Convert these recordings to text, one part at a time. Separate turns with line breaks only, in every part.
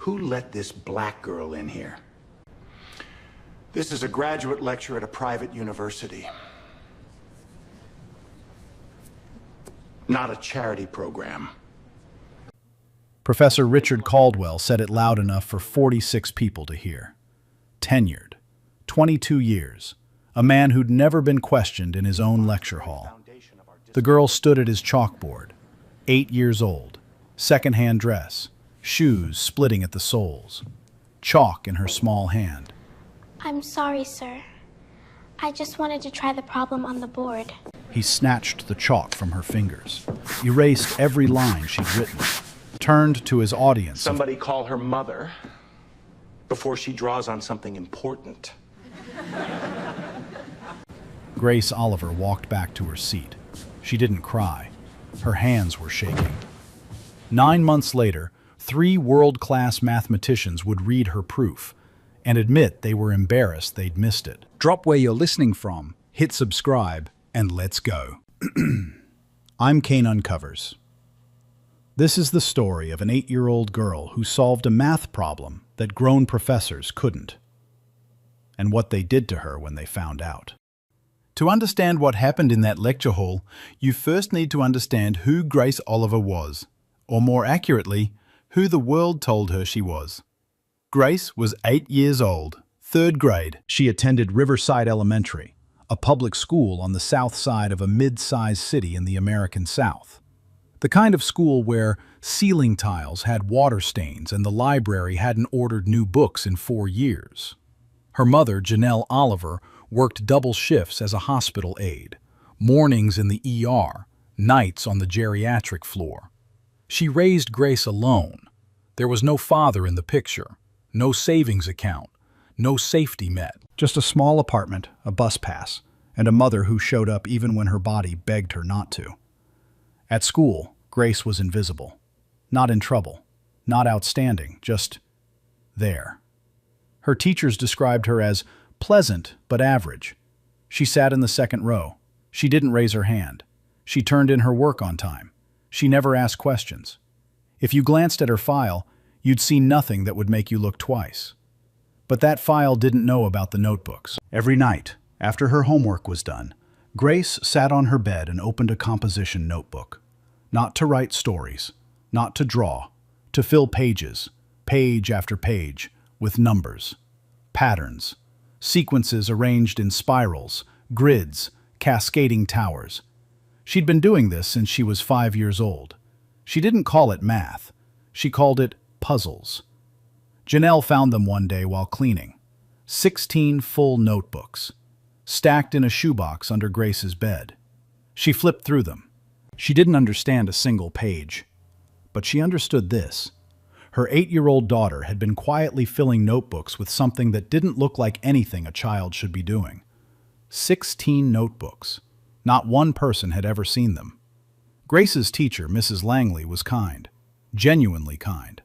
Who let this black girl in here? This is a graduate lecture at a private university. Not a charity program.
Professor Richard Caldwell said it loud enough for 46 people to hear. Tenured, 22 years, a man who'd never been questioned in his own lecture hall. The girl stood at his chalkboard, 8 years old, second-hand dress, shoes splitting at the soles, chalk in her small hand.
I'm sorry, sir. I just wanted to try the problem on the board.
He snatched the chalk from her fingers, erased every line she'd written, turned to his audience.
Somebody call her mother before she draws on something important.
Grace Oliver walked back to her seat. She didn't cry. Her hands were shaking. 9 months later, 3 world-class mathematicians would read her proof and admit they were embarrassed they'd missed it. Drop where you're listening from, hit subscribe, and let's go. I'm Kane Uncovers. This is the story of an 8-year-old girl who solved a math problem that grown professors couldn't, and what they did to her when they found out. To understand what happened in that lecture hall, you first need to understand who Grace Oliver was, or more accurately, who the world told her she was. Grace was 8 years old, 3rd grade. She attended Riverside Elementary, a public school on the south side of a mid-sized city in the American South. The kind of school where ceiling tiles had water stains and the library hadn't ordered new books in 4 years. Her mother, Janelle Oliver, worked double shifts as a hospital aide, mornings in the ER, nights on the geriatric floor. She raised Grace alone. There was no father in the picture, no savings account, no safety net. Just a small apartment, a bus pass, and a mother who showed up even when her body begged her not to. At school, Grace was invisible. Not in trouble, not outstanding, just there. Her teachers described her as pleasant but average. She sat in the second row. She didn't raise her hand. She turned in her work on time. She never asked questions. If you glanced at her file, you'd see nothing that would make you look twice. But that file didn't know about the notebooks. Every night, after her homework was done, Grace sat on her bed and opened a composition notebook. Not to write stories, not to draw, to fill pages, page after page, with numbers, patterns, sequences arranged in spirals, grids, cascading towers. She'd been doing this since she was 5 years old. She didn't call it math. She called it puzzles. Janelle found them one day while cleaning. 16 full notebooks, stacked in a shoebox under Grace's bed. She flipped through them. She didn't understand a single page, but she understood this. Her 8-year-old daughter had been quietly filling notebooks with something that didn't look like anything a child should be doing. 16 notebooks. Not one person had ever seen them. Grace's teacher, Mrs. Langley, was kind, genuinely kind,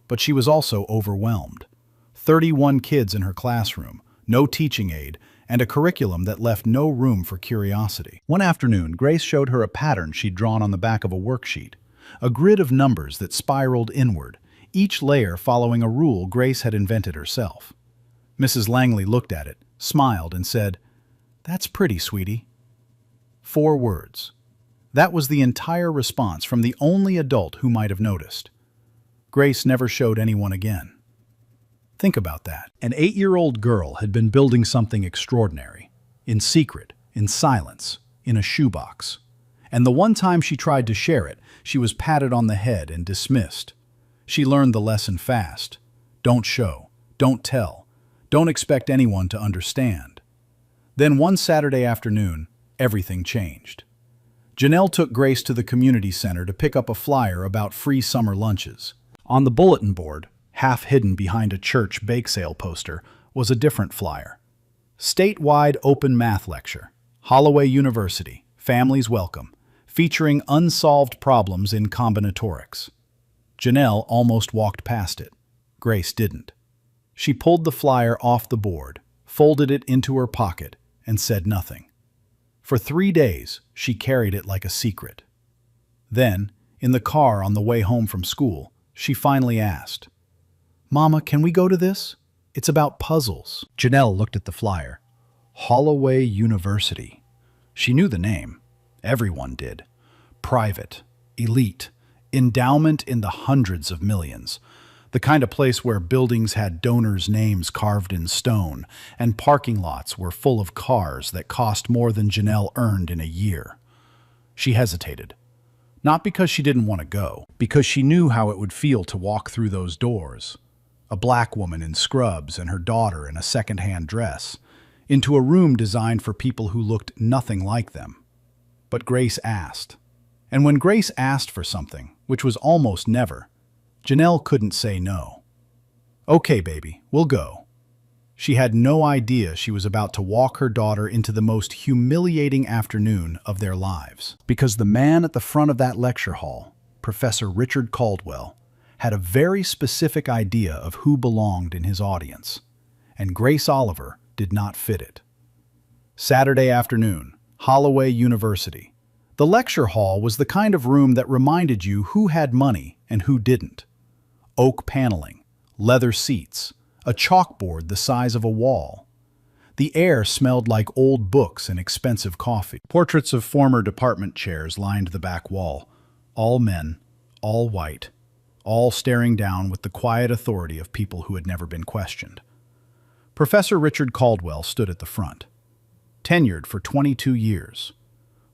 but she was also overwhelmed. 31 kids in her classroom, no teaching aid, and a curriculum that left no room for curiosity. One afternoon, Grace showed her a pattern she'd drawn on the back of a worksheet, a grid of numbers that spiraled inward, each layer following a rule Grace had invented herself. Mrs. Langley looked at it, smiled, and said, "That's pretty, sweetie." 4 words. That was the entire response from the only adult who might have noticed. Grace never showed anyone again. Think about that. An 8-year-old girl had been building something extraordinary, in secret, in silence, in a shoebox. And the one time she tried to share it, she was patted on the head and dismissed. She learned the lesson fast. Don't show, don't tell, don't expect anyone to understand. Then one Saturday afternoon, everything changed. Janelle took Grace to the community center to pick up a flyer about free summer lunches. On the bulletin board, half hidden behind a church bake sale poster, was a different flyer. Statewide Open Math Lecture, Holloway University, Families Welcome, featuring unsolved problems in combinatorics. Janelle almost walked past it. Grace didn't. She pulled the flyer off the board, folded it into her pocket, and said nothing. For 3 days, she carried it like a secret. Then, in the car on the way home from school, she finally asked, Mama, can we go to this? It's about puzzles. Janelle looked at the flyer. Holloway University. She knew the name. Everyone did. Private, elite, endowment in the hundreds of millions. The kind of place where buildings had donors' names carved in stone and parking lots were full of cars that cost more than Janelle earned in a year. She hesitated. Not because she didn't want to go, because she knew how it would feel to walk through those doors. A black woman in scrubs and her daughter in a second-hand dress, into a room designed for people who looked nothing like them. But Grace asked. And when Grace asked for something, which was almost never, Janelle couldn't say no. Okay, baby, we'll go. She had no idea she was about to walk her daughter into the most humiliating afternoon of their lives. Because the man at the front of that lecture hall, Professor Richard Caldwell, had a very specific idea of who belonged in his audience, and Grace Oliver did not fit it. Saturday afternoon, Holloway University. The lecture hall was the kind of room that reminded you who had money and who didn't. Oak paneling, leather seats, a chalkboard the size of a wall. The air smelled like old books and expensive coffee. Portraits of former department chairs lined the back wall. All men, all white, all staring down with the quiet authority of people who had never been questioned. Professor Richard Caldwell stood at the front. Tenured for 22 years.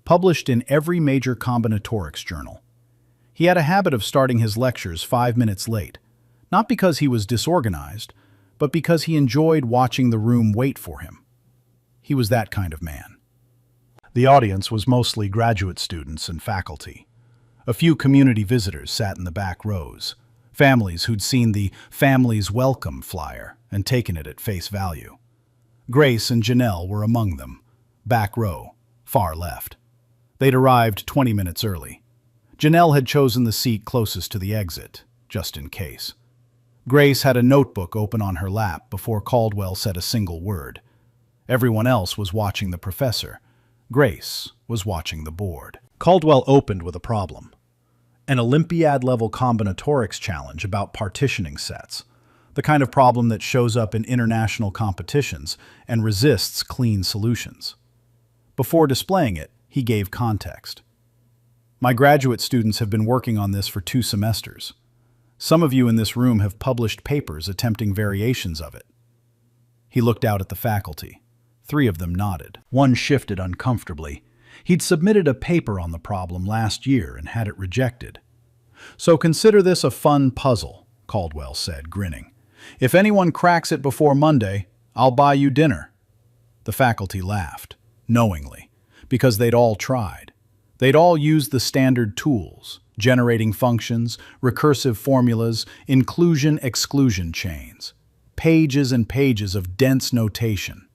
Published in every major combinatorics journal. He had a habit of starting his lectures 5 minutes late, not because he was disorganized, but because he enjoyed watching the room wait for him. He was that kind of man. The audience was mostly graduate students and faculty. A few community visitors sat in the back rows, families who'd seen the Families Welcome flyer and taken it at face value. Grace and Janelle were among them, back row, far left. They'd arrived 20 minutes early. Janelle had chosen the seat closest to the exit, just in case. Grace had a notebook open on her lap before Caldwell said a single word. Everyone else was watching the professor. Grace was watching the board. Caldwell opened with a problem. An Olympiad-level combinatorics challenge about partitioning sets. The kind of problem that shows up in international competitions and resists clean solutions. Before displaying it, he gave context. My graduate students have been working on this for 2 semesters. Some of you in this room have published papers attempting variations of it. He looked out at the faculty. 3 of them nodded. One shifted uncomfortably. He'd submitted a paper on the problem last year and had it rejected. So consider this a fun puzzle, Caldwell said, grinning. If anyone cracks it before Monday, I'll buy you dinner. The faculty laughed, knowingly, because they'd all tried. They'd all used the standard tools, generating functions, recursive formulas, inclusion-exclusion chains, pages and pages of dense notation.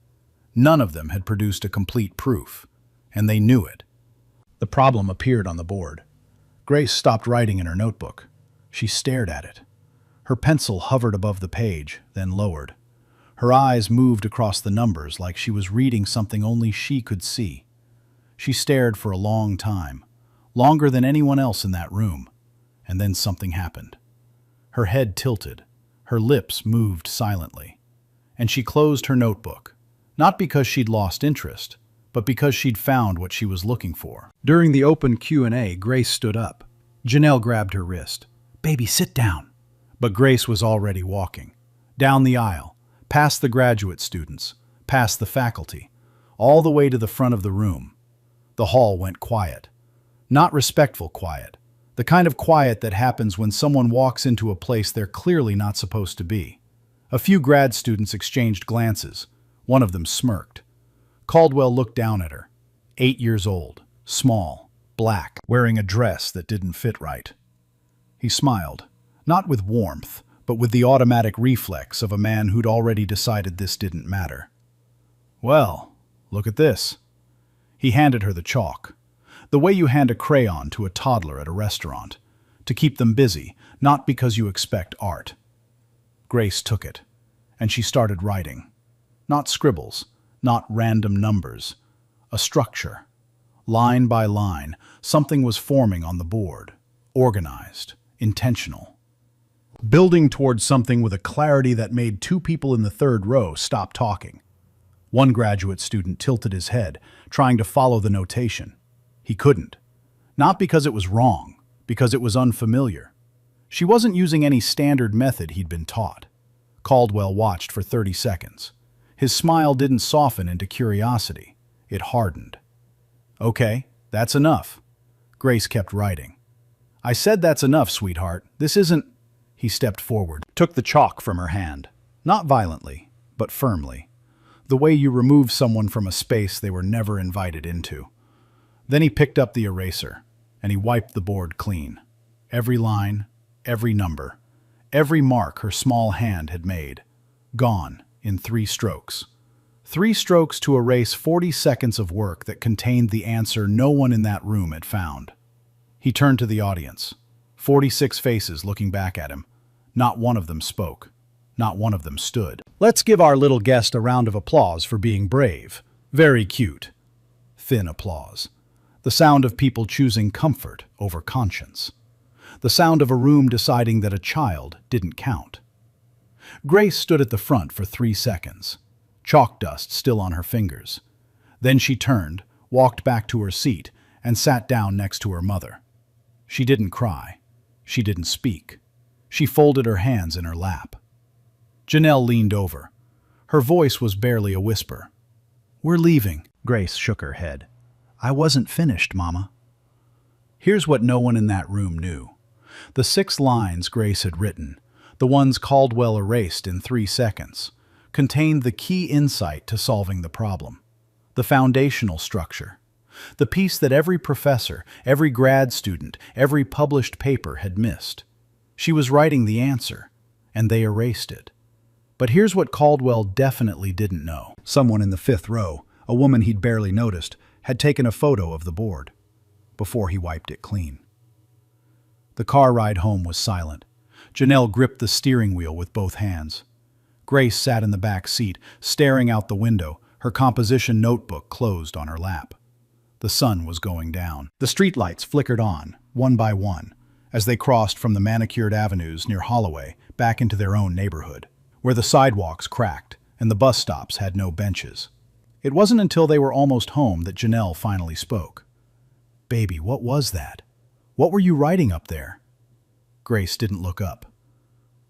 None of them had produced a complete proof, and they knew it. The problem appeared on the board. Grace stopped writing in her notebook. She stared at it. Her pencil hovered above the page, then lowered. Her eyes moved across the numbers like she was reading something only she could see. She stared for a long time, longer than anyone else in that room, and then something happened. Her head tilted, her lips moved silently, and she closed her notebook, not because she'd lost interest, but because she'd found what she was looking for. During the open Q&A, Grace stood up. Janelle grabbed her wrist. "Baby, sit down." But Grace was already walking. Down the aisle, past the graduate students, past the faculty, all the way to the front of the room. The hall went quiet. Not respectful quiet. The kind of quiet that happens when someone walks into a place they're clearly not supposed to be. A few grad students exchanged glances. One of them smirked. Caldwell looked down at her. 8 years old, small, black, wearing a dress that didn't fit right. He smiled, not with warmth, but with the automatic reflex of a man who'd already decided this didn't matter. "Well, look at this." He handed her the chalk. The way you hand a crayon to a toddler at a restaurant, to keep them busy, not because you expect art. Grace took it, and she started writing. Not scribbles, not random numbers. A structure. Line by line, something was forming on the board. Organized, intentional. building towards something with a clarity that made two people in the third row stop talking. One graduate student tilted his head, trying to follow the notation. He couldn't. Not because it was wrong, because it was unfamiliar. She wasn't using any standard method he'd been taught. Caldwell watched for 30 seconds. His smile didn't soften into curiosity. It hardened. "Okay, that's enough." Grace kept writing. "I said that's enough, sweetheart. This isn't—" He stepped forward, took the chalk from her hand. Not violently, but firmly. The way you remove someone from a space they were never invited into. Then he picked up the eraser, and he wiped the board clean. Every line, every number, every mark her small hand had made. Gone in 3 strokes. 3 strokes to erase 40 seconds of work that contained the answer no one in that room had found. He turned to the audience. 46 faces looking back at him. Not one of them spoke. Not one of them stood. Let's give our little guest a round of applause for being brave. Very cute. Thin applause. The sound of people choosing comfort over conscience. The sound of a room deciding that a child didn't count. Grace stood at the front for 3 seconds, chalk dust still on her fingers. Then she turned, walked back to her seat, and sat down next to her mother. She didn't cry. She didn't speak. She folded her hands in her lap. Janelle leaned over. Her voice was barely a whisper. "We're leaving." Grace shook her head. "I wasn't finished, Mama." Here's what no one in that room knew. The 6 lines Grace had written, the ones Caldwell erased in 3 seconds, contained the key insight to solving the problem. The foundational structure. The piece that every professor, every grad student, every published paper had missed. She was writing the answer, and they erased it. But here's what Caldwell definitely didn't know. Someone in the 5th row, a woman he'd barely noticed, had taken a photo of the board before he wiped it clean. The car ride home was silent. Janelle gripped the steering wheel with both hands. Grace sat in the back seat, staring out the window, her composition notebook closed on her lap. The sun was going down. The streetlights flickered on, one by one, as they crossed from the manicured avenues near Holloway back into their own neighborhood, where the sidewalks cracked and the bus stops had no benches. It wasn't until they were almost home that Janelle finally spoke. "Baby, what was that? What were you writing up there?" Grace didn't look up.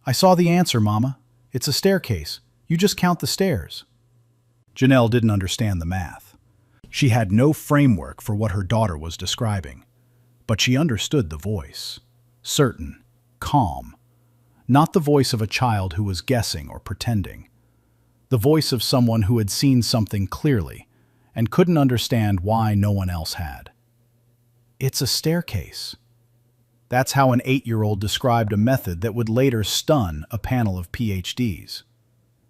"I saw the answer, Mama. It's a staircase. You just count the stairs." Janelle didn't understand the math. She had no framework for what her daughter was describing, but she understood the voice. Certain, calm. Not the voice of a child who was guessing or pretending. The voice of someone who had seen something clearly and couldn't understand why no one else had. "It's a staircase." That's how an 8-year-old described a method that would later stun a panel of PhDs.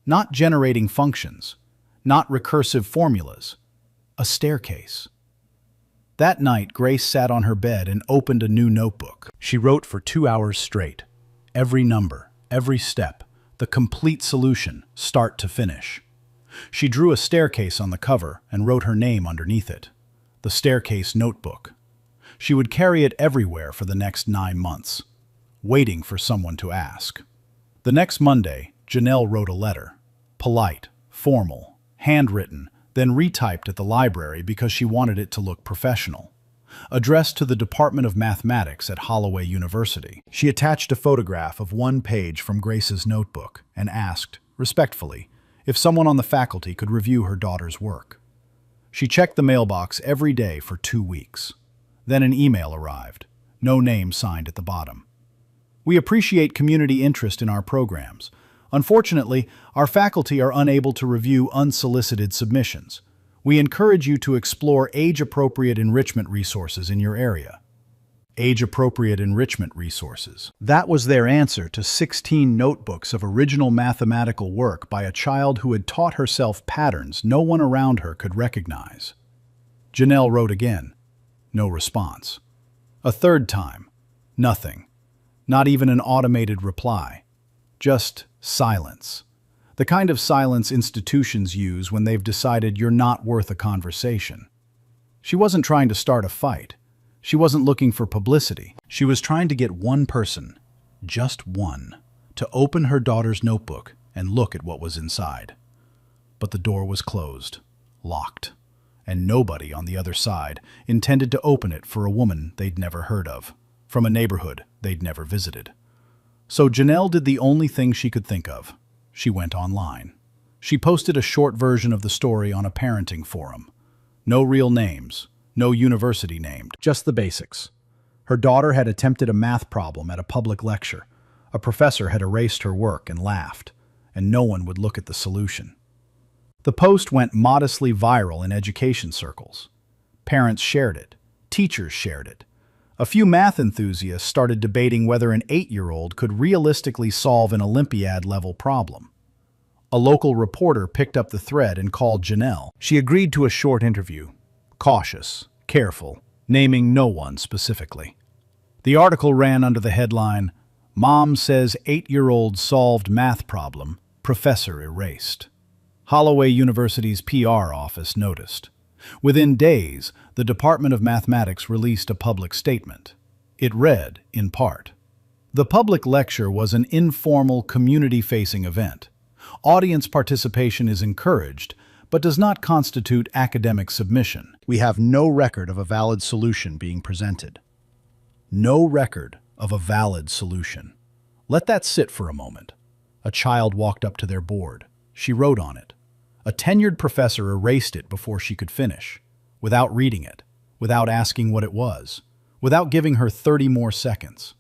Not generating functions, not recursive formulas, a staircase. That night, Grace sat on her bed and opened a new notebook. She wrote for 2 hours straight. Every number, every step, the complete solution, start to finish. She drew a staircase on the cover and wrote her name underneath it. The Staircase Notebook. She would carry it everywhere for the next 9 months, waiting for someone to ask. The next Monday, Janelle wrote a letter. Polite, formal, handwritten, then retyped at the library because she wanted it to look professional. Addressed to the Department of Mathematics at Holloway University. She attached a photograph of one page from Grace's notebook and asked, respectfully, if someone on the faculty could review her daughter's work. She checked the mailbox every day for 2 weeks. Then an email arrived, no name signed at the bottom. "We appreciate community interest in our programs. Unfortunately, our faculty are unable to review unsolicited submissions. We encourage you to explore age-appropriate enrichment resources in your area." Age-appropriate enrichment resources. That was their answer to 16 notebooks of original mathematical work by a child who had taught herself patterns no one around her could recognize. Janelle wrote again. No response. A third time. Nothing. Not even an automated reply. Just silence. The kind of silence institutions use when they've decided you're not worth a conversation. She wasn't trying to start a fight. She wasn't looking for publicity. She was trying to get one person, just one, to open her daughter's notebook and look at what was inside. But the door was closed, locked, and nobody on the other side intended to open it for a woman they'd never heard of, from a neighborhood they'd never visited. So Janelle did the only thing she could think of. She went online. She posted a short version of the story on a parenting forum. No real names, no university named, just the basics. Her daughter had attempted a math problem at a public lecture. A professor had erased her work and laughed, and no one would look at the solution. The post went modestly viral in education circles. Parents shared it. Teachers shared it. A few math enthusiasts started debating whether an 8-year-old could realistically solve an Olympiad-level problem. A local reporter picked up the thread and called Janelle. She agreed to a short interview, cautious, careful, naming no one specifically. The article ran under the headline, "Mom says 8-year-old solved math problem, professor erased." Holloway University's PR office noticed. Within days, the Department of Mathematics released a public statement. It read, in part, "The public lecture was an informal, community-facing event. Audience participation is encouraged, but does not constitute academic submission. We have no record of a valid solution being presented." No record of a valid solution. Let that sit for a moment. A child walked up to their board. She wrote on it. A tenured professor erased it before she could finish, without reading it, without asking what it was, without giving her 30 more seconds.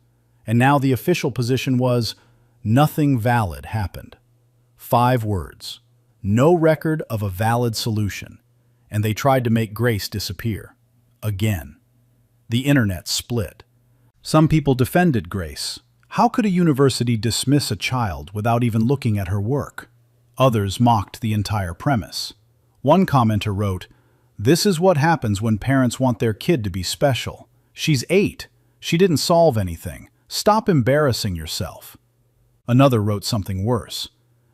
And now the official position was, nothing valid happened. 5 words. No record of a valid solution. And they tried to make Grace disappear. Again. The internet split. Some people defended Grace. How could a university dismiss a child without even looking at her work? Others mocked the entire premise. One commenter wrote, "This is what happens when parents want their kid to be special. She's 8. She didn't solve anything. Stop embarrassing yourself." Another wrote something worse.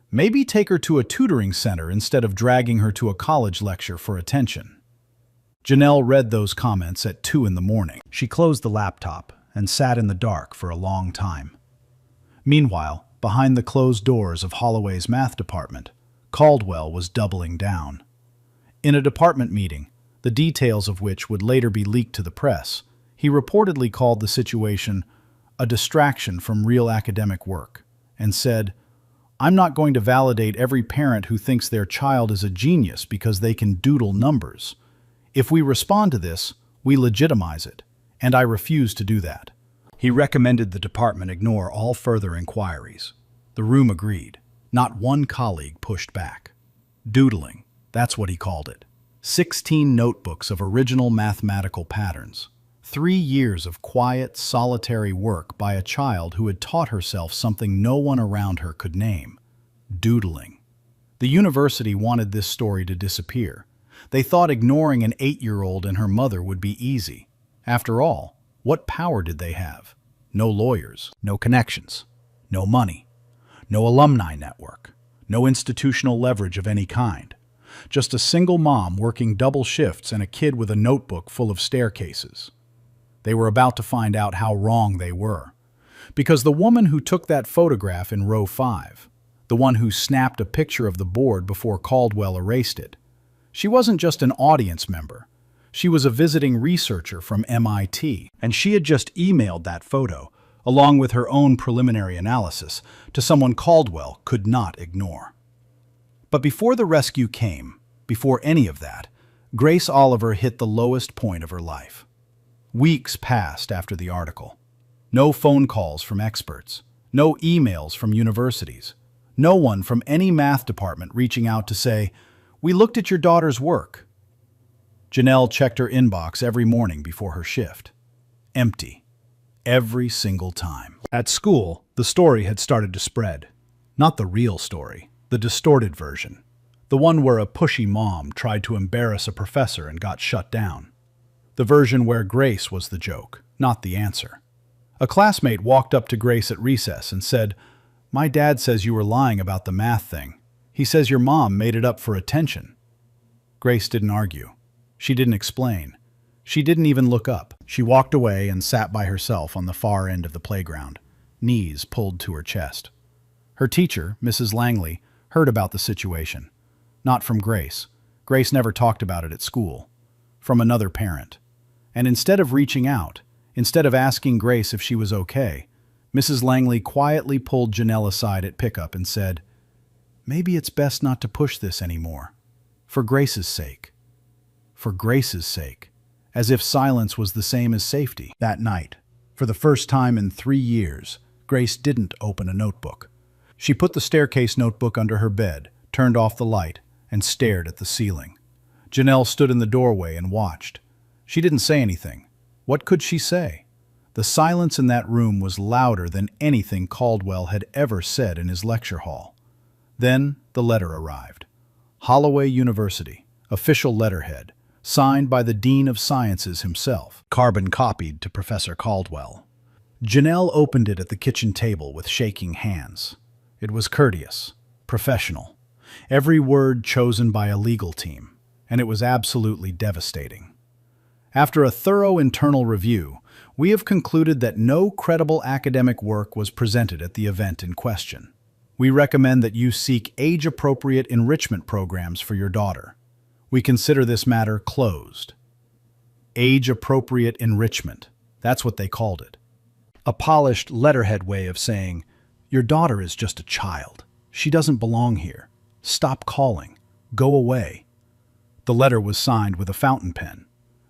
"Maybe take her to a tutoring center instead of dragging her to a college lecture for attention." Janelle read those comments at 2 in the morning. She closed the laptop and sat in the dark for a long time. Meanwhile, behind the closed doors of Holloway's math department, Caldwell was doubling down. In a department meeting, the details of which would later be leaked to the press, he reportedly called the situation a distraction from real academic work and said, "I'm not going to validate every parent who thinks their child is a genius because they can doodle numbers. If we respond to this, we legitimize it, and I refuse to do that." He recommended the department ignore all further inquiries. The room agreed. Not one colleague pushed back. Doodling, that's what he called it. 16 notebooks of original mathematical patterns. 3 years of quiet, solitary work by a child who had taught herself something no one around her could name. Doodling. The university wanted this story to disappear. They thought ignoring an 8-year-old and her mother would be easy. After all, what power did they have? No lawyers, no connections, no money, no alumni network, no institutional leverage of any kind. Just a single mom working double shifts and a kid with a notebook full of staircases. They were about to find out how wrong they were. Because the woman who took that photograph in row 5, the one who snapped a picture of the board before Caldwell erased it, she wasn't just an audience member. She was a visiting researcher from MIT, and she had just emailed that photo, along with her own preliminary analysis, to someone Caldwell could not ignore. But before the rescue came, before any of that, Grace Oliver hit the lowest point of her life. Weeks passed after the article. No phone calls from experts, no emails from universities, no one from any math department reaching out to say, "We looked at your daughter's work." Janelle checked her inbox every morning before her shift. Empty. Every single time. At school, the story had started to spread. Not the real story, the distorted version. The one where a pushy mom tried to embarrass a professor and got shut down. The version where Grace was the joke, not the answer. A classmate walked up to Grace at recess and said, "My dad says you were lying about the math thing. He says your mom made it up for attention." Grace didn't argue. She didn't explain. She didn't even look up. She walked away and sat by herself on the far end of the playground, knees pulled to her chest. Her teacher, Mrs. Langley, heard about the situation. Not from Grace. Grace never talked about it at school. From another parent. And instead of reaching out, instead of asking Grace if she was okay, Mrs. Langley quietly pulled Janelle aside at pickup and said, "Maybe it's best not to push this anymore. For Grace's sake." For Grace's sake. As if silence was the same as safety. That night, for the first time in 3 years, Grace didn't open a notebook. She put the staircase notebook under her bed, turned off the light, and stared at the ceiling. Janelle stood in the doorway and watched. She didn't say anything. What could she say? The silence in that room was louder than anything Caldwell had ever said in his lecture hall. Then the letter arrived. Holloway University, official letterhead, signed by the Dean of Sciences himself, carbon copied to Professor Caldwell. Janelle opened it at the kitchen table with shaking hands. It was courteous, professional, every word chosen by a legal team, and it was absolutely devastating. After a thorough internal review, we have concluded that no credible academic work was presented at the event in question. We recommend that you seek age-appropriate enrichment programs for your daughter. We consider this matter closed. Age-appropriate enrichment. That's what they called it. A polished letterhead way of saying, "Your daughter is just a child. She doesn't belong here. Stop calling. Go away." The letter was signed with a fountain pen.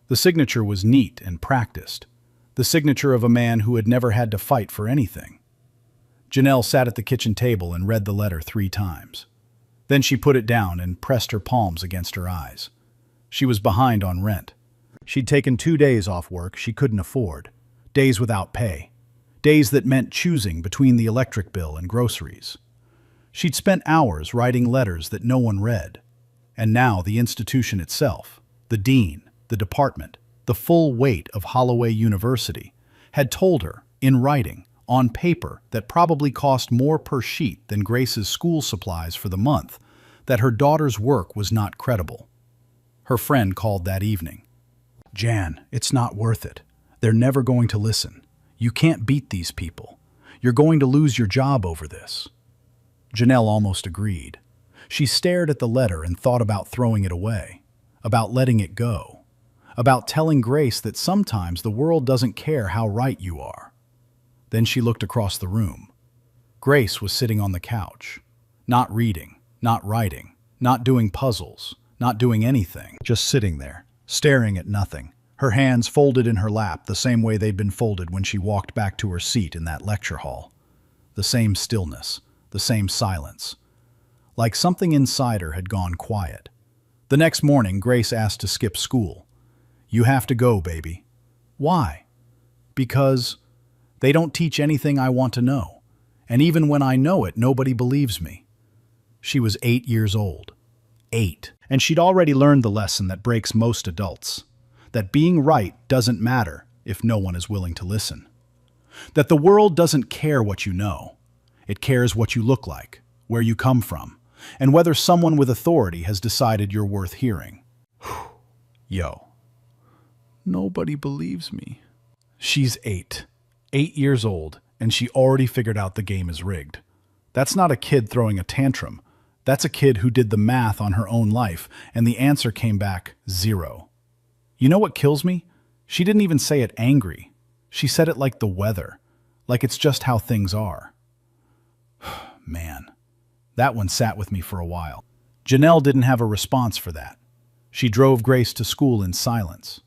The signature was neat and practiced. The signature of a man who had never had to fight for anything. Janelle sat at the kitchen table and read the letter 3 times. Then she put it down and pressed her palms against her eyes. She was behind on rent. She'd taken 2 days off work she couldn't afford. Days without pay. Days that meant choosing between the electric bill and groceries. She'd spent hours writing letters that no one read. And now the institution itself, the dean, the department, the full weight of Holloway University, had told her, in writing, on paper that probably cost more per sheet than Grace's school supplies for the month, that her daughter's work was not credible. Her friend called that evening. "Jan, it's not worth it. They're never going to listen. You can't beat these people. You're going to lose your job over this." Janelle almost agreed. She stared at the letter and thought about throwing it away, about letting it go, about telling Grace that sometimes the world doesn't care how right you are. Then she looked across the room. Grace was sitting on the couch, not reading, not writing, not doing puzzles, not doing anything, just sitting there, staring at nothing, her hands folded in her lap the same way they'd been folded when she walked back to her seat in that lecture hall. The same stillness, the same silence. Like something inside her had gone quiet. The next morning, Grace asked to skip school. "You have to go, baby." "Why?" "Because they don't teach anything I want to know. And even when I know it, nobody believes me." She was 8 years old. 8. And she'd already learned the lesson that breaks most adults. That being right doesn't matter if no one is willing to listen. That the world doesn't care what you know. It cares what you look like, where you come from, and whether someone with authority has decided you're worth hearing. Yo. Nobody believes me. She's 8. 8 years old, and she already figured out the game is rigged. That's not a kid throwing a tantrum. That's a kid who did the math on her own life, and the answer came back 0. You know what kills me? She didn't even say it angry. She said it like the weather, like it's just how things are. Man, that one sat with me for a while. Janelle didn't have a response for that. She drove Grace to school in silence,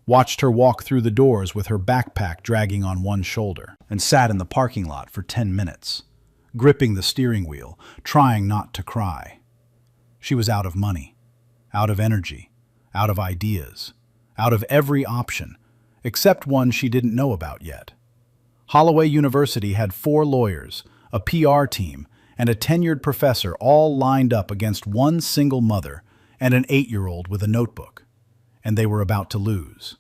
watched her walk through the doors with her backpack dragging on one shoulder, and sat in the parking lot for 10 minutes, gripping the steering wheel, trying not to cry. She was out of money, out of energy, out of ideas, out of every option, except one she didn't know about yet. Holloway University had 4 lawyers, a PR team, and a tenured professor all lined up against one single mother and an 8-year-old with a notebook, and they were about to lose.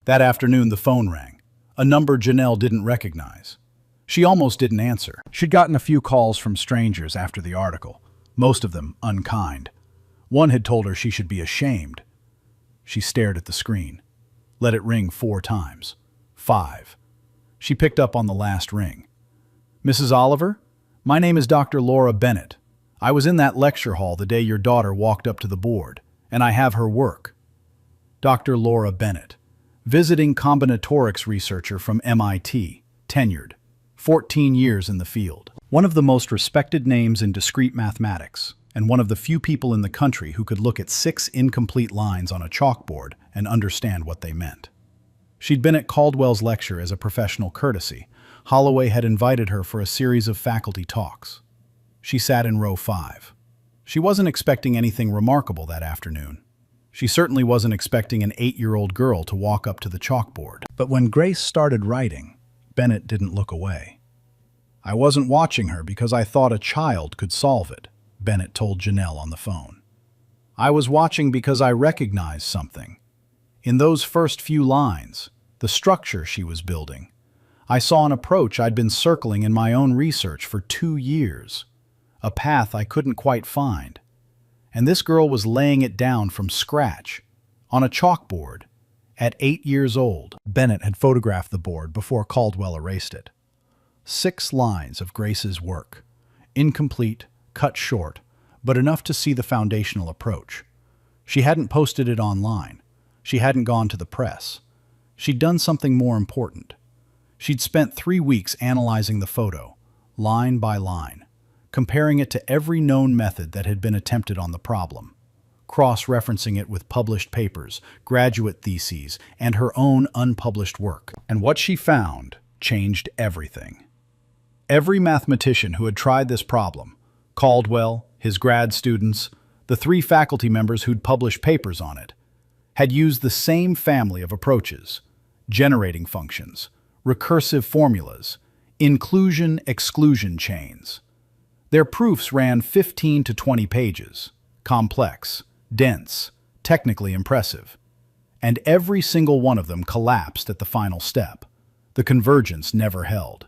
That afternoon the phone rang, a number Janelle didn't recognize. She almost didn't answer. She'd gotten a few calls from strangers after the article, most of them unkind. One had told her she should be ashamed. She stared at the screen, let it ring 4 times. 5. She picked up on the last ring. "Mrs. Oliver? My name is Dr. Laura Bennett. I was in that lecture hall the day your daughter walked up to the board, and I have her work. Dr. Laura Bennett, visiting combinatorics researcher from MIT, tenured, 14 years in the field. One of the most respected names in discrete mathematics, and one of the few people in the country who could look at 6 incomplete lines on a chalkboard and understand what they meant. She'd been at Caldwell's lecture as a professional courtesy. Holloway had invited her for a series of faculty talks. She sat in row 5. She wasn't expecting anything remarkable that afternoon. She certainly wasn't expecting an 8-year-old girl to walk up to the chalkboard. But when Grace started writing, Bennett didn't look away. I wasn't watching her because I thought a child could solve it, Bennett told Janelle on the phone. I was watching because I recognized something. In those first few lines, the structure she was building, I saw an approach I'd been circling in my own research for 2 years, a path I couldn't quite find. And this girl was laying it down from scratch, on a chalkboard, at 8 years old. Bennett had photographed the board before Caldwell erased it. 6 lines of Grace's work, incomplete, cut short, but enough to see the foundational approach. She hadn't posted it online. She hadn't gone to the press. She'd done something more important. She'd spent 3 weeks analyzing the photo, line by line, comparing it to every known method that had been attempted on the problem, cross-referencing it with published papers, graduate theses, and her own unpublished work. And what she found changed everything. Every mathematician who had tried this problem, Caldwell, his grad students, the 3 faculty members who'd published papers on it, had used the same family of approaches: generating functions, recursive formulas, inclusion-exclusion chains. Their proofs ran 15 to 20 pages, complex, dense, technically impressive. And every single one of them collapsed at the final step. The convergence never held.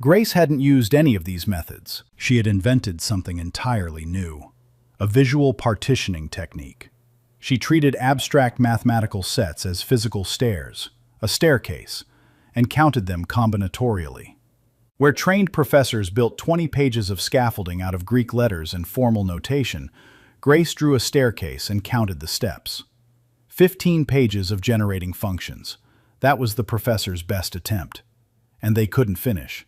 Grace hadn't used any of these methods. She had invented something entirely new, a visual partitioning technique. She treated abstract mathematical sets as physical stairs, a staircase, and counted them combinatorially. Where trained professors built 20 pages of scaffolding out of Greek letters and formal notation, Grace drew a staircase and counted the steps. 15 pages of generating functions. That was the professor's best attempt. And they couldn't finish.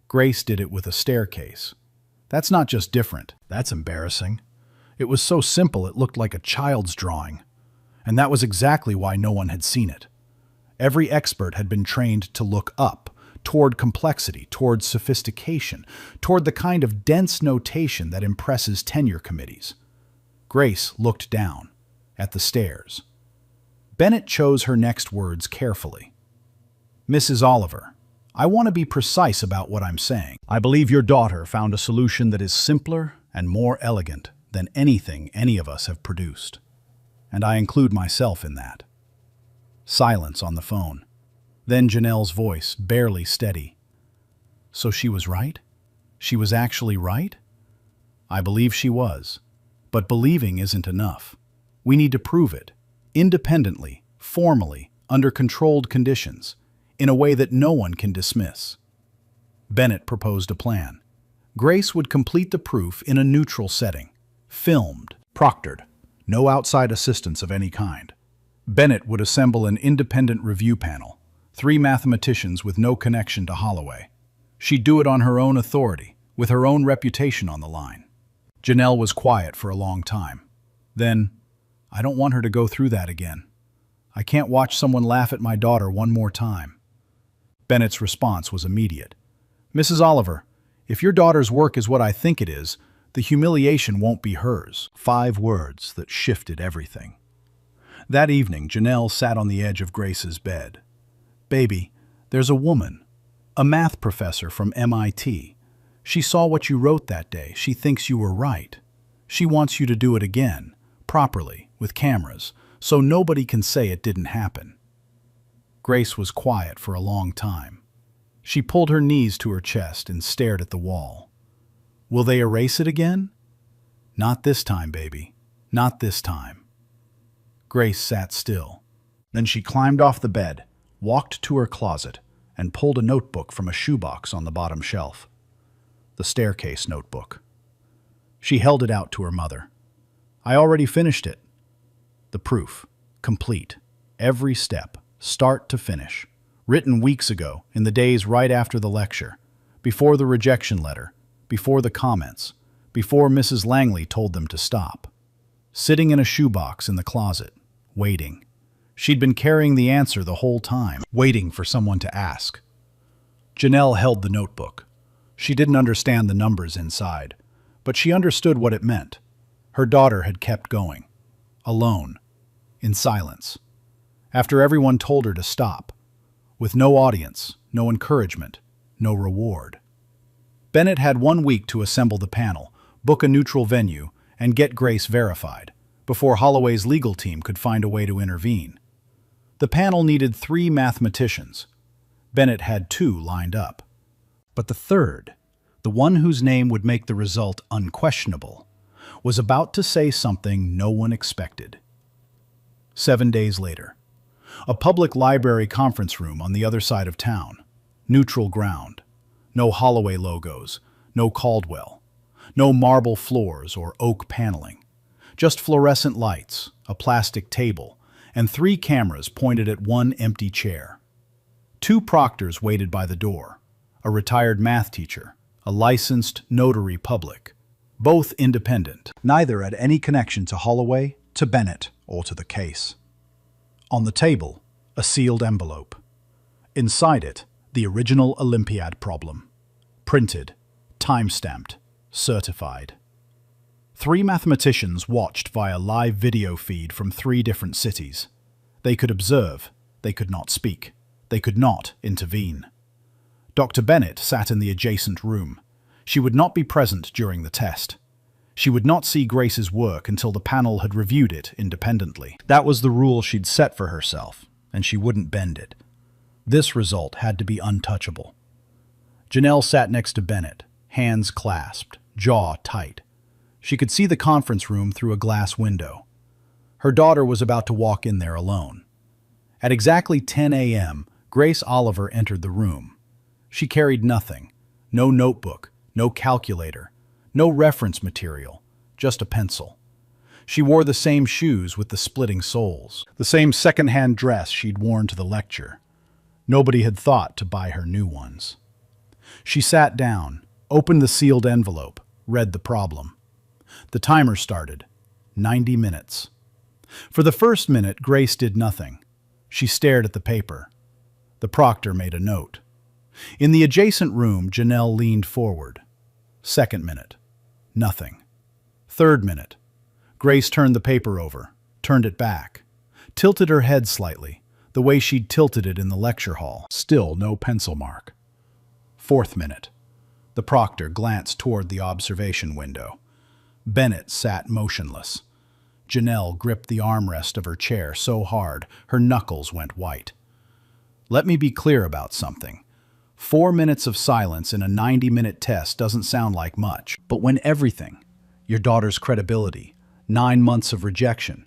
Grace did it with a staircase. That's not just different. That's embarrassing. It was so simple it looked like a child's drawing. And that was exactly why no one had seen it. Every expert had been trained to look up, toward complexity, toward sophistication, toward the kind of dense notation that impresses tenure committees. Grace looked down, at the stairs. Bennett chose her next words carefully. Mrs. Oliver, I want to be precise about what I'm saying. I believe your daughter found a solution that is simpler and more elegant than anything any of us have produced. And I include myself in that. Silence on the phone. Then Janelle's voice, barely steady. So she was right? She was actually right? I believe she was. But believing isn't enough. We need to prove it, independently, formally, under controlled conditions, in a way that no one can dismiss. Bennett proposed a plan. Grace would complete the proof in a neutral setting, filmed, proctored, no outside assistance of any kind. Bennett would assemble an independent review panel, 3 mathematicians with no connection to Holloway. She'd do it on her own authority, with her own reputation on the line. Janelle was quiet for a long time. Then, I don't want her to go through that again. I can't watch someone laugh at my daughter one more time. Bennett's response was immediate. Mrs. Oliver, if your daughter's work is what I think it is, the humiliation won't be hers. 5 words that shifted everything. That evening, Janelle sat on the edge of Grace's bed. Baby, there's a woman, a math professor from MIT. She saw what you wrote that day. She thinks you were right. She wants you to do it again, properly, with cameras, so nobody can say it didn't happen. Grace was quiet for a long time. She pulled her knees to her chest and stared at the wall. Will they erase it again? Not this time, baby. Not this time. Grace sat still. Then she climbed off the bed, walked to her closet, and pulled a notebook from a shoebox on the bottom shelf. the staircase notebook. She held it out to her mother. "I already finished it." The proof, complete, every step, start to finish, written weeks ago, in the days right after the lecture, before the rejection letter, before the comments, before Mrs. Langley told them to stop. Sitting in a shoebox in the closet, waiting. She'd been carrying the answer the whole time, waiting for someone to ask. Janelle held the notebook. She didn't understand the numbers inside, but she understood what it meant. Her daughter had kept going, alone, in silence, after everyone told her to stop, with no audience, no encouragement, no reward. Bennett had 1 week to assemble the panel, book a neutral venue, and get Grace verified, before Holloway's legal team could find a way to intervene. The panel needed 3 mathematicians. Bennett had 2 lined up. But the third, the one whose name would make the result unquestionable, was about to say something no one expected. 7 days later, a public library conference room on the other side of town, neutral ground, no Holloway logos, no Caldwell, no marble floors or oak paneling, just fluorescent lights, a plastic table, and 3 cameras pointed at one empty chair. 2 proctors waited by the door, a retired math teacher, a licensed notary public, both independent. Neither had any connection to Holloway, to Bennett, or to the case. On the table, a sealed envelope. Inside it, the original Olympiad problem. Printed, time-stamped, certified. 3 mathematicians watched via live video feed from 3 different cities. They could observe, they could not speak, they could not intervene. Dr. Bennett sat in the adjacent room. She would not be present during the test. She would not see Grace's work until the panel had reviewed it independently. That was the rule she'd set for herself, and she wouldn't bend it. This result had to be untouchable. Janelle sat next to Bennett, hands clasped, jaw tight. She could see the conference room through a glass window. Her daughter was about to walk in there alone. At exactly 10 a.m., Grace Oliver entered the room. She carried nothing, no notebook, no calculator, no reference material, just a pencil. She wore the same shoes with the splitting soles, the same second-hand dress she'd worn to the lecture. Nobody had thought to buy her new ones. She sat down, opened the sealed envelope, read the problem. The timer started. 90 minutes. For the first minute, Grace did nothing. She stared at the paper. The proctor made a note. In the adjacent room, Janelle leaned forward. 2nd minute. Nothing. 3rd minute. Grace turned the paper over, turned it back, tilted her head slightly, the way she'd tilted it in the lecture hall. Still no pencil mark. 4th minute. The proctor glanced toward the observation window. Bennett sat motionless. Janelle gripped the armrest of her chair so hard her knuckles went white. Let me be clear about something. 4 minutes of silence in a 90-minute test doesn't sound like much. But when everything, your daughter's credibility, 9 months of rejection,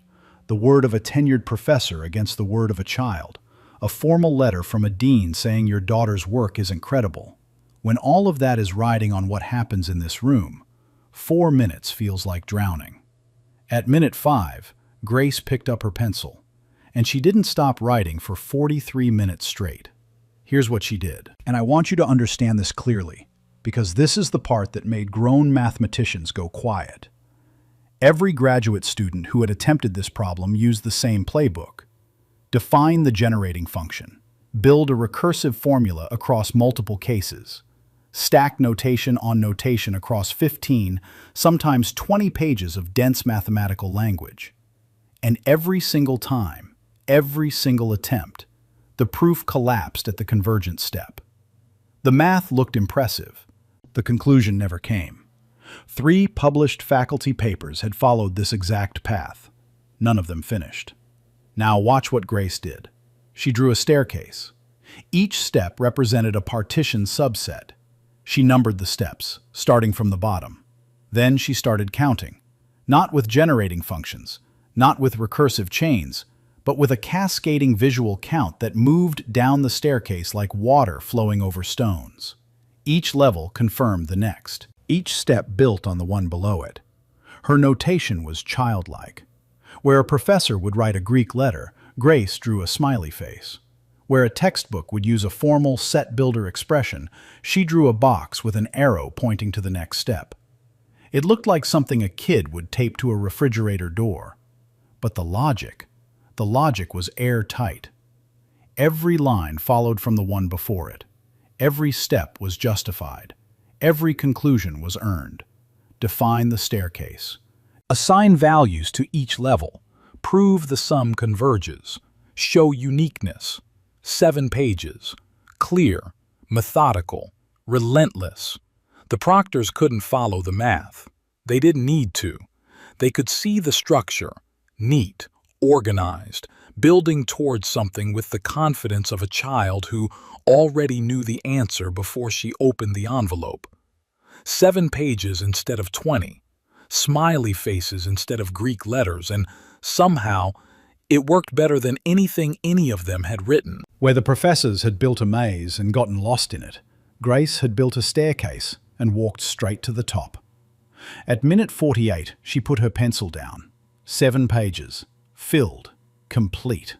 the word of a tenured professor against the word of a child, a formal letter from a dean saying your daughter's work is incredible, when all of that is riding on what happens in this room, 4 minutes feels like drowning. At minute 5, Grace picked up her pencil, and she didn't stop writing for 43 minutes straight. Here's what she did. And I want you to understand this clearly, because this is the part that made grown mathematicians go quiet. Every graduate student who had attempted this problem used the same playbook. Define the generating function. Build a recursive formula across multiple cases. Stack notation on notation across 15, sometimes 20 pages of dense mathematical language. And every single time, every single attempt, the proof collapsed at the convergence step. The math looked impressive. The conclusion never came. 3 published faculty papers had followed this exact path. None of them finished. Now watch what Grace did. She drew a staircase. Each step represented a partition subset. She numbered the steps, starting from the bottom. Then she started counting, not with generating functions, not with recursive chains, but with a cascading visual count that moved down the staircase like water flowing over stones. Each level confirmed the next. Each step built on the one below it. Her notation was childlike. Where a professor would write a Greek letter, Grace drew a smiley face. Where a textbook would use a formal set-builder expression, she drew a box with an arrow pointing to the next step. It looked like something a kid would tape to a refrigerator door. But the logic was airtight. Every line followed from the one before it. Every step was justified. Every conclusion was earned. Define the staircase. Assign values to each level. Prove the sum converges. Show uniqueness. 7 pages. Clear, methodical, relentless. The proctors couldn't follow the math. They didn't need to. They could see the structure, neat, organized, building towards something with the confidence of a child who already knew the answer before she opened the envelope. 7 pages instead of 20, smiley faces instead of Greek letters, and somehow it worked better than anything any of them had written. Where the professors had built a maze and gotten lost in it, Grace had built a staircase and walked straight to the top. At minute 48, she put her pencil down. 7 pages. Filled. Complete.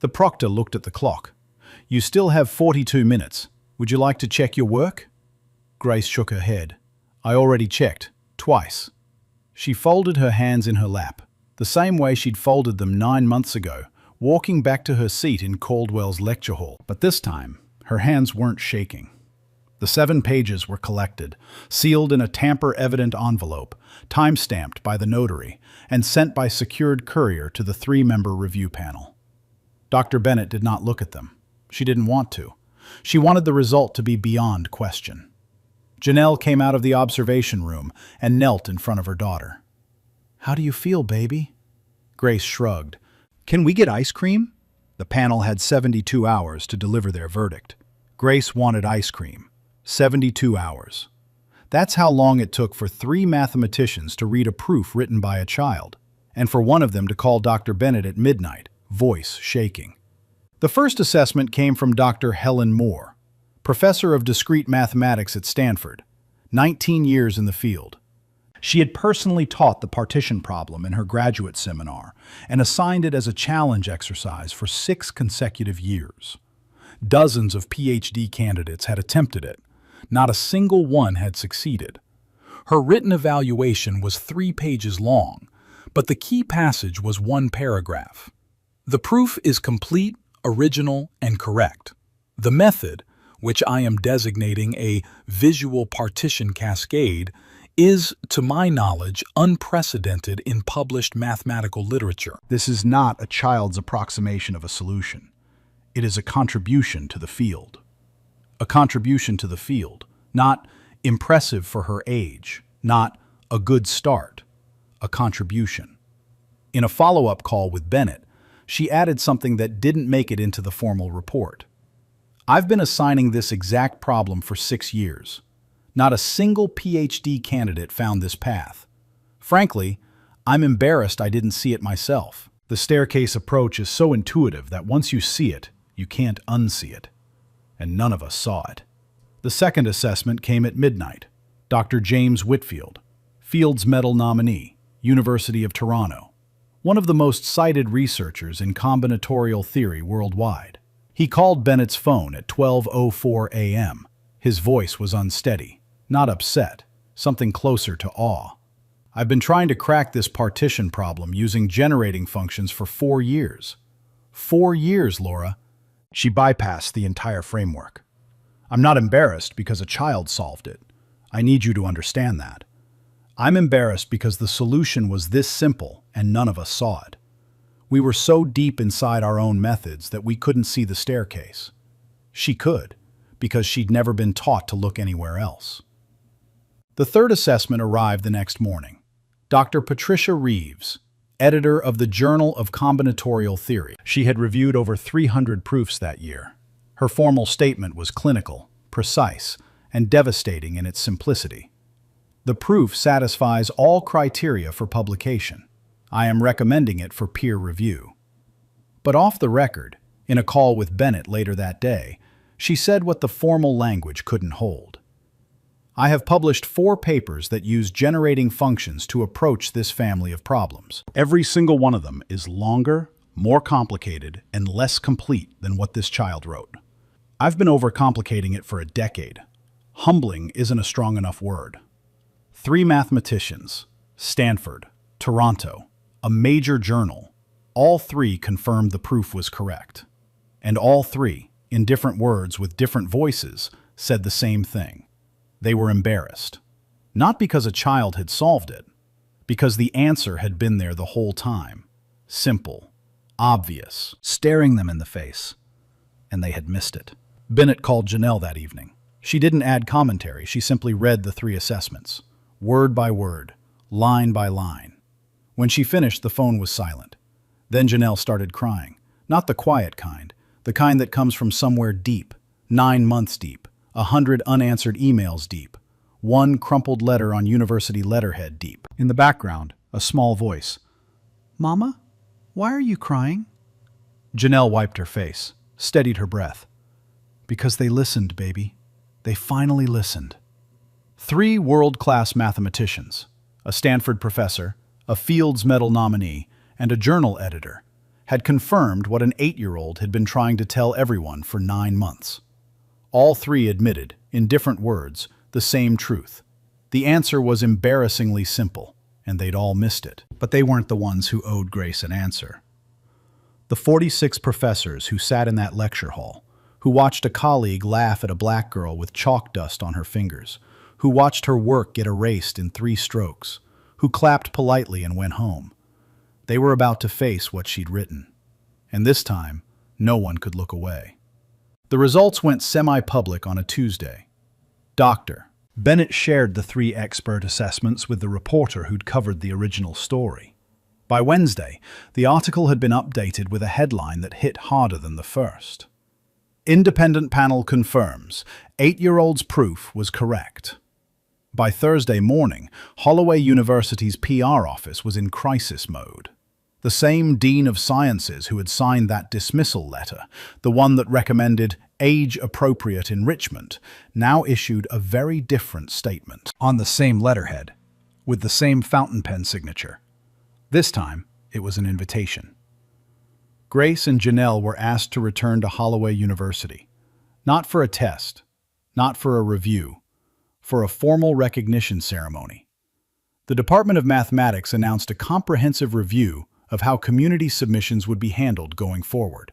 The proctor looked at the clock. "You still have 42 minutes. Would you like to check your work?" Grace shook her head. "I already checked. Twice." She folded her hands in her lap, the same way she'd folded them 9 months ago, walking back to her seat in Caldwell's lecture hall. But this time, her hands weren't shaking. The 7 pages were collected, sealed in a tamper-evident envelope, time-stamped by the notary, and sent by secured courier to the 3-member review panel. Dr. Bennett did not look at them. She didn't want to. She wanted the result to be beyond question. Janelle came out of the observation room and knelt in front of her daughter. "How do you feel, baby?" Grace shrugged. "Can we get ice cream?" The panel had 72 hours to deliver their verdict. Grace wanted ice cream. 72 hours. That's how long it took for 3 mathematicians to read a proof written by a child, and for one of them to call Dr. Bennett at midnight, voice shaking. The first assessment came from Dr. Helen Moore, professor of discrete mathematics at Stanford, 19 years in the field. She had personally taught the partition problem in her graduate seminar and assigned it as a challenge exercise for 6 consecutive years. Dozens of PhD candidates had attempted it. Not a single one had succeeded. Her written evaluation was 3 pages long, but the key passage was 1 paragraph. "The proof is complete, original, and correct. The method, which I am designating a visual partition cascade, is, to my knowledge, unprecedented in published mathematical literature." This is not a child's approximation of a solution. It is a contribution to the field. A contribution to the field, not impressive for her age, not a good start, a contribution. In a follow-up call with Bennett, she added something that didn't make it into the formal report. "I've been assigning this exact problem for 6 years. Not a single PhD candidate found this path. Frankly, I'm embarrassed I didn't see it myself. The staircase approach is so intuitive that once you see it, you can't unsee it. And none of us saw it." The second assessment came at midnight. Dr. James Whitfield, Fields Medal nominee, University of Toronto, one of the most cited researchers in combinatorial theory worldwide. He called Bennett's phone at 12:04 a.m. His voice was unsteady, not upset, something closer to awe. "I've been trying to crack this partition problem using generating functions for 4 years. 4 years, Laura." She bypassed the entire framework. "I'm not embarrassed because a child solved it. I need you to understand that. I'm embarrassed because the solution was this simple and none of us saw it. We were so deep inside our own methods that we couldn't see the staircase. She could, because she'd never been taught to look anywhere else." The third assessment arrived the next morning. Dr. Patricia Reeves, editor of the Journal of Combinatorial Theory. She had reviewed over 300 proofs that year. Her formal statement was clinical, precise, and devastating in its simplicity. "The proof satisfies all criteria for publication. I am recommending it for peer review." But off the record, in a call with Bennett later that day, she said what the formal language couldn't hold. I have published 4 papers that use generating functions to approach this family of problems. Every single one of them is longer, more complicated, and less complete than what this child wrote. I've been overcomplicating it for a decade. Humbling isn't a strong enough word. 3 mathematicians, Stanford, Toronto, a major journal, all 3 confirmed the proof was correct. And all 3, in different words with different voices, said the same thing. They were embarrassed. Not because a child had solved it, because the answer had been there the whole time. Simple, obvious, staring them in the face. And they had missed it. Bennett called Janelle that evening. She didn't add commentary, she simply read the 3 assessments, word by word, line by line. When she finished, the phone was silent. Then Janelle started crying. Not the quiet kind, the kind that comes from somewhere deep, 9 months deep, 100 unanswered emails deep, 1 crumpled letter on university letterhead deep. In the background, a small voice. "Mama, why are you crying?" Janelle wiped her face, steadied her breath. "Because they listened, baby. They finally listened." 3 world-class mathematicians, a Stanford professor, a Fields Medal nominee, and a journal editor, had confirmed what an 8-year-old had been trying to tell everyone for 9 months. All 3 admitted, in different words, the same truth. The answer was embarrassingly simple, and they'd all missed it. But they weren't the ones who owed Grace an answer. The 46 professors who sat in that lecture hall, who watched a colleague laugh at a black girl with chalk dust on her fingers, who watched her work get erased in 3 strokes, who clapped politely and went home. They were about to face what she'd written. And this time, no one could look away. The results went semi-public on a Tuesday. Doctor. Bennett shared the 3 expert assessments with the reporter who'd covered the original story. By Wednesday, the article had been updated with a headline that hit harder than the first. Independent panel confirms 8-year-old's proof was correct. By Thursday morning, Holloway University's PR office was in crisis mode. The same dean of sciences who had signed that dismissal letter, the one that recommended age-appropriate enrichment, now issued a very different statement. On the same letterhead, with the same fountain pen signature. This time, it was an invitation. Grace and Janelle were asked to return to Holloway University, not for a test, not for a review, for a formal recognition ceremony. The Department of Mathematics announced a comprehensive review of how community submissions would be handled going forward.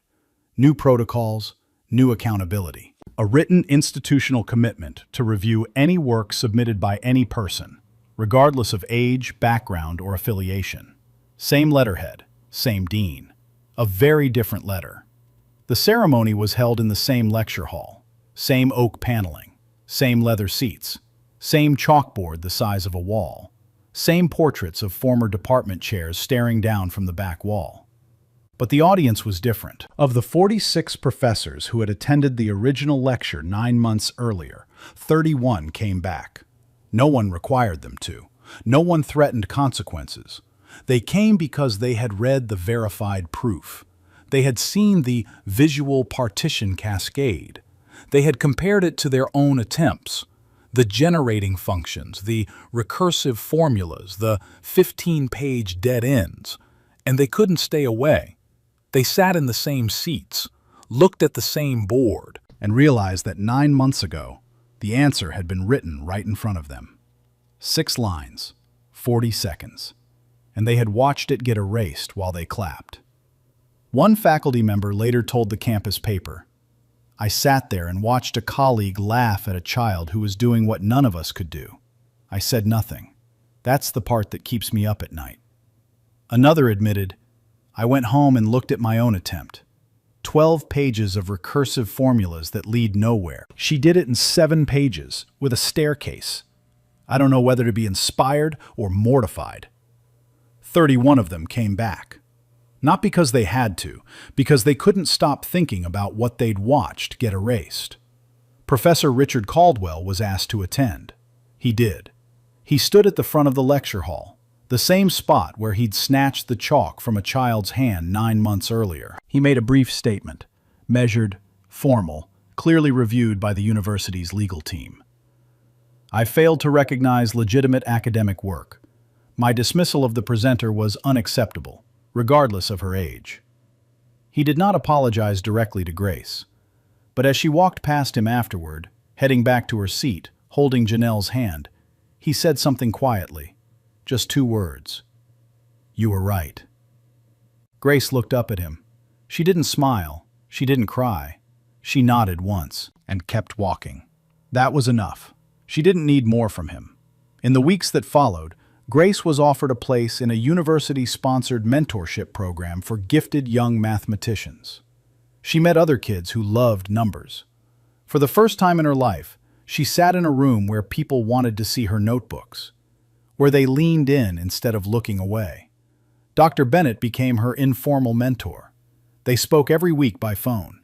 New protocols, new accountability. A written institutional commitment to review any work submitted by any person, regardless of age, background, or affiliation. Same letterhead, same dean. A very different letter. The ceremony was held in the same lecture hall, same oak paneling, same leather seats, same chalkboard the size of a wall, same portraits of former department chairs staring down from the back wall. But the audience was different. Of the 46 professors who had attended the original lecture 9 months earlier, 31 came back. No one required them to. No one threatened consequences. They came because they had read the verified proof. They had seen the visual partition cascade. They had compared it to their own attempts. The generating functions, the recursive formulas, the 15-page dead ends. And they couldn't stay away. They sat in the same seats, looked at the same board, and realized that 9 months ago, the answer had been written right in front of them. 6 lines, 40 seconds. And they had watched it get erased while they clapped. One faculty member later told the campus paper, "I sat there and watched a colleague laugh at a child who was doing what none of us could do. I said nothing. That's the part that keeps me up at night." Another admitted, "I went home and looked at my own attempt. 12 pages of recursive formulas that lead nowhere. She did it in 7 pages, with a staircase. I don't know whether to be inspired or mortified." 31 of them came back. Not because they had to, because they couldn't stop thinking about what they'd watched get erased. Professor Richard Caldwell was asked to attend. He did. He stood at the front of the lecture hall, the same spot where he'd snatched the chalk from a child's hand 9 months earlier. He made a brief statement, measured, formal, clearly reviewed by the university's legal team. I failed to recognize legitimate academic work. My dismissal of the presenter was unacceptable, regardless of her age. He did not apologize directly to Grace, but as she walked past him afterward, heading back to her seat, holding Janelle's hand, he said something quietly, just 2 words. "You were right." Grace looked up at him. She didn't smile, she didn't cry. She nodded once and kept walking. That was enough. She didn't need more from him. In the weeks that followed, Grace was offered a place in a university-sponsored mentorship program for gifted young mathematicians. She met other kids who loved numbers. For the first time in her life, she sat in a room where people wanted to see her notebooks, where they leaned in instead of looking away. Dr. Bennett became her informal mentor. They spoke every week by phone.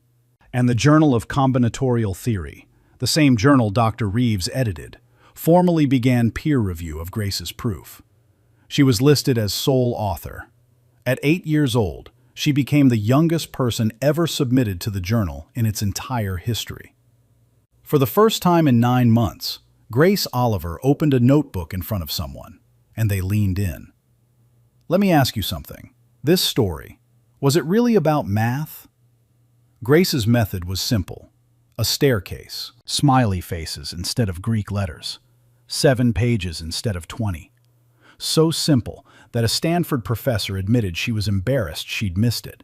And the Journal of Combinatorial Theory, the same journal Dr. Reeves edited, formally began peer review of Grace's proof. She was listed as sole author. At 8 years old, she became the youngest person ever submitted to the journal in its entire history. For the first time in 9 months, Grace Oliver opened a notebook in front of someone, and they leaned in. Let me ask you something. This story, was it really about math? Grace's method was simple. A staircase, smiley faces instead of Greek letters, 7 pages instead of 20. So simple that a Stanford professor admitted she was embarrassed she'd missed it.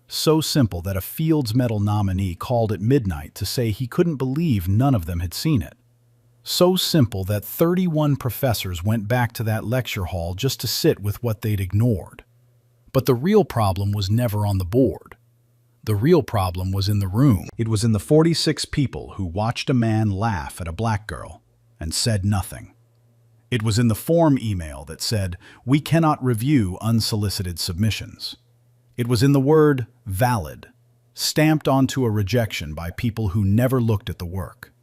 So simple that a Fields Medal nominee called at midnight to say he couldn't believe none of them had seen it. So simple that 31 professors went back to that lecture hall just to sit with what they'd ignored. But the real problem was never on the board. The real problem was in the room. It was in the 46 people who watched a man laugh at a black girl and said nothing. It was in the form email that said, "We cannot review unsolicited submissions." It was in the word valid, stamped onto a rejection by people who never looked at the work.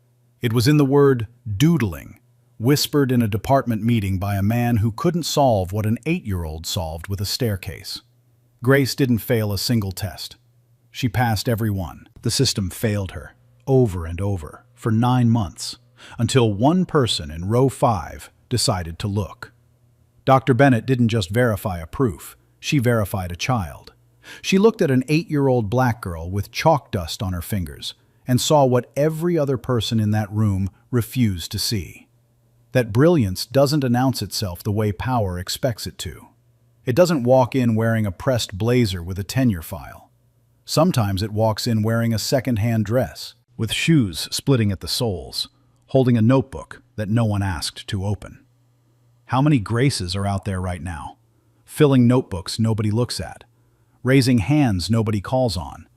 It was in the word doodling, whispered in a department meeting by a man who couldn't solve what an 8-year-old solved with a staircase. Grace didn't fail a single test. She passed every one. The system failed her, over and over, for 9 months, until one person in row 5 decided to look. Dr. Bennett didn't just verify a proof, she verified a child. She looked at an 8-year-old black girl with chalk dust on her fingers and saw what every other person in that room refused to see. That brilliance doesn't announce itself the way power expects it to. It doesn't walk in wearing a pressed blazer with a tenure file. Sometimes it walks in wearing a second-hand dress, with shoes splitting at the soles, holding a notebook that no one asked to open. How many Graces are out there right now? Filling notebooks nobody looks at, raising hands nobody calls on,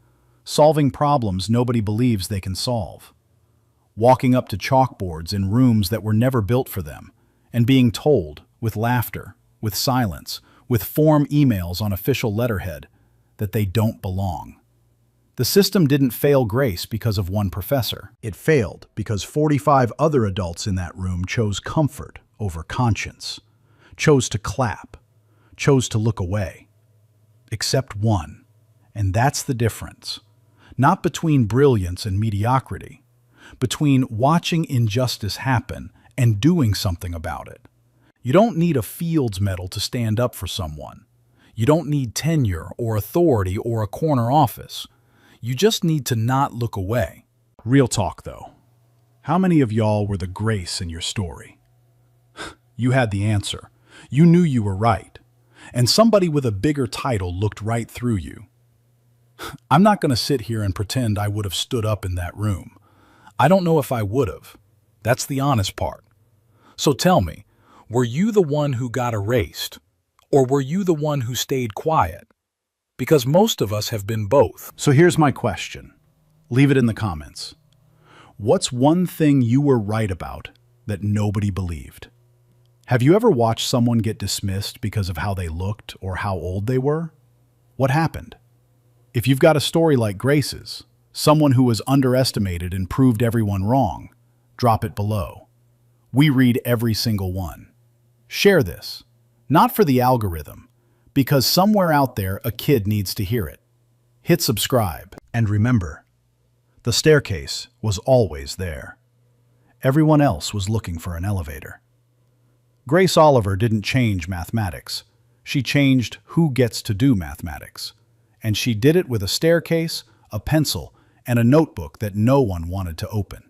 solving problems nobody believes they can solve, walking up to chalkboards in rooms that were never built for them, and being told, with laughter, with silence, with form emails on official letterhead, that they don't belong. The system didn't fail Grace because of one professor. It failed because 45 other adults in that room chose comfort over conscience, chose to clap, chose to look away. Except one, and that's the difference. Not between brilliance and mediocrity, between watching injustice happen and doing something about it. You don't need a Fields Medal to stand up for someone. You don't need tenure or authority or a corner office. You just need to not look away. Real talk, though. How many of y'all were the Grace in your story? You had the answer. You knew you were right. And somebody with a bigger title looked right through you. I'm not going to sit here and pretend I would have stood up in that room. I don't know if I would have. That's the honest part. So tell me, were you the one who got erased? Or were you the one who stayed quiet? Because most of us have been both. So here's my question. Leave it in the comments. What's one thing you were right about that nobody believed? Have you ever watched someone get dismissed because of how they looked or how old they were? What happened? If you've got a story like Grace's, someone who was underestimated and proved everyone wrong, drop it below. We read every single one. Share this. Not for the algorithm, because somewhere out there a kid needs to hear it. Hit subscribe, and remember, the staircase was always there. Everyone else was looking for an elevator. Grace Oliver didn't change mathematics. She changed who gets to do mathematics. And she did it with a staircase, a pencil, and a notebook that no one wanted to open.